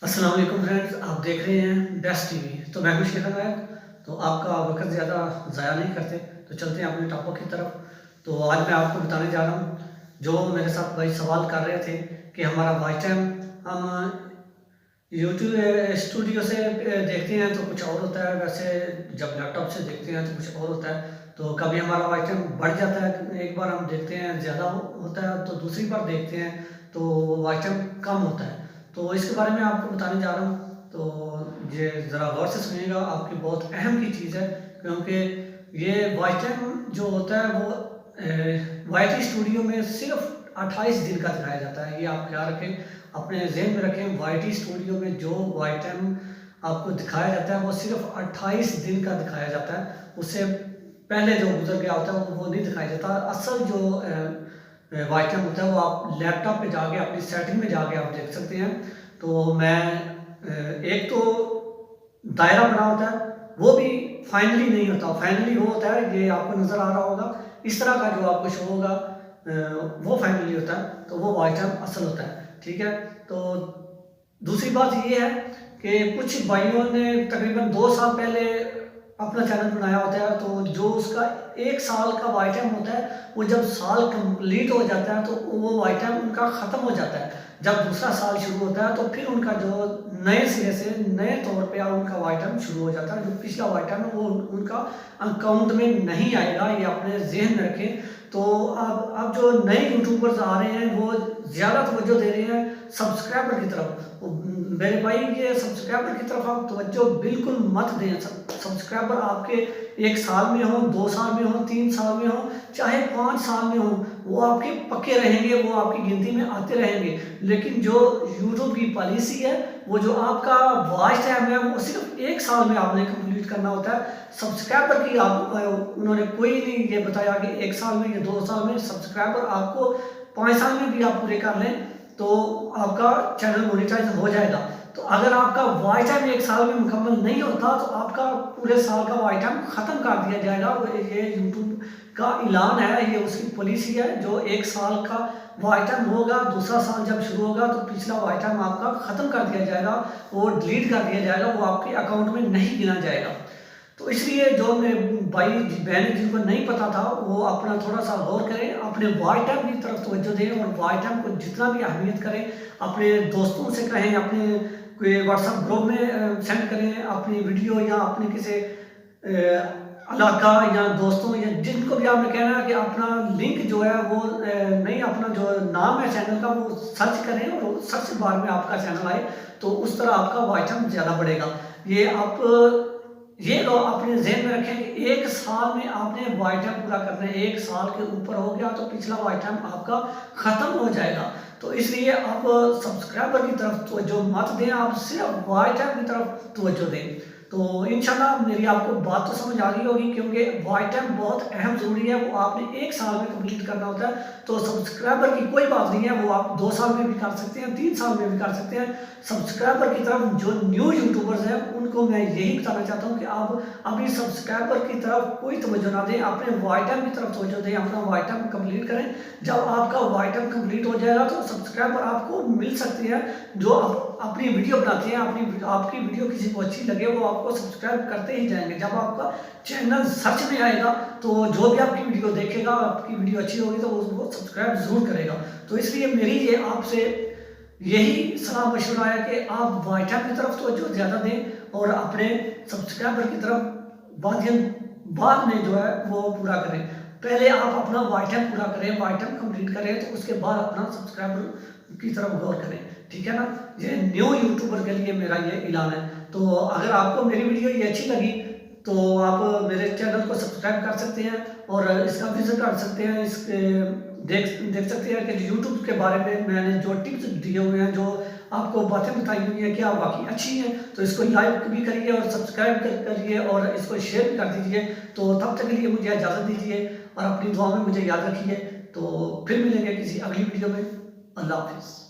अस्सलाम वालेकुम फ्रेंड्स, आप देख रहे हैं बेस्ट टीवी। तो मैं हूं शेख अनायत। तो आपका वक्त ज़्यादा ज़ाया नहीं करते, तो चलते हैं अपने टॉपिक की तरफ। तो आज मैं आपको बताने जा रहा हूं, जो मेरे साथ भाई सवाल कर रहे थे कि हमारा वॉच टाइम हम यूट्यूब स्टूडियो से देखते हैं तो कुछ और होता है, वैसे जब लैपटॉप से देखते हैं तो कुछ और होता है। तो कभी हमारा वॉच टाइम बढ़ जाता है, एक बार हम देखते हैं ज़्यादा होता है, तो दूसरी बार देखते हैं तो वॉच टाइम कम होता है। तो इसके बारे में आपको बताने जा रहा हूँ। तो ये ज़रा गौर से सुनिएगा, आपकी बहुत अहम की चीज़ है, क्योंकि ये वॉच टाइम जो होता है वो वाई स्टूडियो में सिर्फ 28 दिन का दिखाया जाता है। ये आप ख्याल रखें, अपने जहन में रखें। वाई स्टूडियो में जो वॉच टाइम आपको दिखाया जाता है वो सिर्फ 28 दिन का दिखाया जाता है। उससे पहले जो गुजर गया होता है वो नहीं दिखाया जाता। असल जो वॉच टाइम होता है वो आप लैपटॉप पे जाके अपनी सेटिंग में जाके आप देख सकते हैं। तो मैं एक तो दायरा बना होता है, वो भी फाइनली नहीं होता। फाइनली वो होता है, ये आपको नज़र आ रहा होगा, इस तरह का जो आपको शो होगा वो फाइनली होता है। तो वो वॉच टाइम असल होता है, ठीक है। तो दूसरी बात ये है कि कुछ भाइयों ने तकरीबन 2 साल पहले अपना चैनल बनाया होता है, तो जो उसका 1 साल का वॉच टाइम होता है, वो जब साल कंप्लीट हो जाता है तो वो वॉच टाइम उनका ख़त्म हो जाता है। जब दूसरा साल शुरू होता है तो फिर उनका जो नए सिरे से नए तौर पे उनका वॉच टाइम शुरू हो जाता है। जो पिछला वॉच टाइम है वो उनका अकाउंट में नहीं आएगा, ये अपने जहन में रखें। तो अब जो नए यूट्यूबर्स आ रहे हैं वो ज़्यादा तवज्जो दे रहे हैं सब्सक्राइबर की तरफ। मेरे भाई, ये सब्सक्राइबर की तरफ आप तवज्जो बिल्कुल मत दें। सब्सक्राइबर आपके 1 साल में हो, 2 साल में हो, 3 साल में हो, चाहे 5 साल में हो, वो आपके पक्के रहेंगे, वो आपकी गिनती में आते रहेंगे। लेकिन जो यूट्यूब की पॉलिसी है, वो जो आपका वॉच टाइम है वो सिर्फ 1 साल में आपने कंप्लीट करना होता है। सब्सक्राइबर की आप उन्होंने कोई नहीं ये बताया कि 1 साल में या 2 साल में। सब्सक्राइबर आपको 5 साल में भी आप पूरे कर लें तो आपका चैनल मोनेटाइज हो जाएगा। तो अगर आपका वॉच टाइम 1 साल में मुकम्मल नहीं होता तो आपका पूरे साल का वॉच टाइम ख़त्म कर दिया जाएगा। ये यूट्यूब का ऐलान है, ये उसकी पॉलिसी है। जो 1 साल का वॉच टाइम होगा, दूसरा साल जब शुरू होगा तो पिछला वॉच टाइम आपका ख़त्म कर दिया जाएगा, वो डिलीट कर दिया जाएगा, वो आपके अकाउंट में नहीं गिना जाएगा। तो इसलिए जो मेरे भाई बहन जिनको नहीं पता था वो अपना थोड़ा सा गौर करें, अपने वॉच टाइम की तरफ तवज्जो दें और वॉच टाइम को जितना भी अहमियत करें। अपने दोस्तों से कहें, अपने कोई व्हाट्सएप ग्रुप में सेंड करें अपनी वीडियो, या अपने किसी इलाका या दोस्तों या जिनको भी आपने कहना है कि अपना लिंक जो है वो नहीं, अपना जो नाम है चैनल का वो सर्च करें और सर्च बार में आपका चैनल आए, तो उस तरह आपका वॉच टाइम ज़्यादा बढ़ेगा। ये आप ये लो अपने जहन में रखें कि 1 साल में आपने वॉच टाइम पूरा करना है। 1 साल के ऊपर हो गया तो पिछला वॉच टाइम आपका ख़त्म हो जाएगा। तो इसलिए आप सब्सक्राइबर की तरफ तवज्जो मत दें, आप सिर्फ वॉच टाइम की तरफ तवज्जो दें। तो इंशाल्लाह मेरी आपको बात तो समझ आ गई होगी, क्योंकि वॉच टाइम बहुत अहम ज़रूरी है, वो आपने 1 साल में कंप्लीट करना होता है। तो सब्सक्राइबर की कोई बात नहीं है, वो आप 2 साल में भी कर सकते हैं, 3 साल में भी कर सकते हैं। सब्सक्राइबर की तरफ जो न्यू यूट्यूबर्स हैं उनको मैं यही बताना चाहता हूँ कि आप अभी सब्सक्राइबर की तरफ कोई तवज्जो ना दें, अपने वॉच टाइम की तरफ तवज्जो दें, अपना वॉच टाइम कंप्लीट करें। जब आपका वॉच टाइम कंप्लीट हो जाएगा तो सब्सक्राइबर आपको मिल सकते हैं, जो अपनी वीडियो बनाते हैं, आपकी वीडियो किसी को अच्छी लगे वो आपको सब्सक्राइब करते ही जाएंगे। जब आपका चैनल सर्च में आएगा तो जो भी आपकी वीडियो देखेगा, आपकी वीडियो अच्छी होगी तो उसको सब्सक्राइब ज़रूर करेगा। तो इसलिए मेरी ये आपसे यही सलाह मशवरा है कि आप वॉच टाइम की तरफ तवज्जो ज़्यादा दें और अपने सब्सक्राइबर की तरफ बाद में जो है वो पूरा करें। पहले आप अपना वॉच टाइम पूरा करें, वॉच टाइम कंप्लीट करें, तो उसके बाद अपना सब्सक्राइबर की तरफ गौर करें, ठीक है ना। ये न्यू यूट्यूबर के लिए मेरा ये ऐलान है। तो अगर आपको मेरी वीडियो ये अच्छी लगी तो आप मेरे चैनल को सब्सक्राइब कर सकते हैं और इसका विजिट कर सकते हैं। इसके देख सकते हैं कि यूट्यूब के बारे में मैंने जो टिप्स दिए हुए हैं, जो आपको बातें बताई हुई हैं, क्या वाकई अच्छी हैं, तो इसको लाइक भी करिए और सब्सक्राइब करिए और इसको शेयर भी कर दीजिए। तो तब तक के लिए मुझे इजाज़त दीजिए और अपनी दुआ में मुझे याद रखिए। तो फिर मिलेंगे किसी अगली वीडियो में। अल्लाह हाफिज़।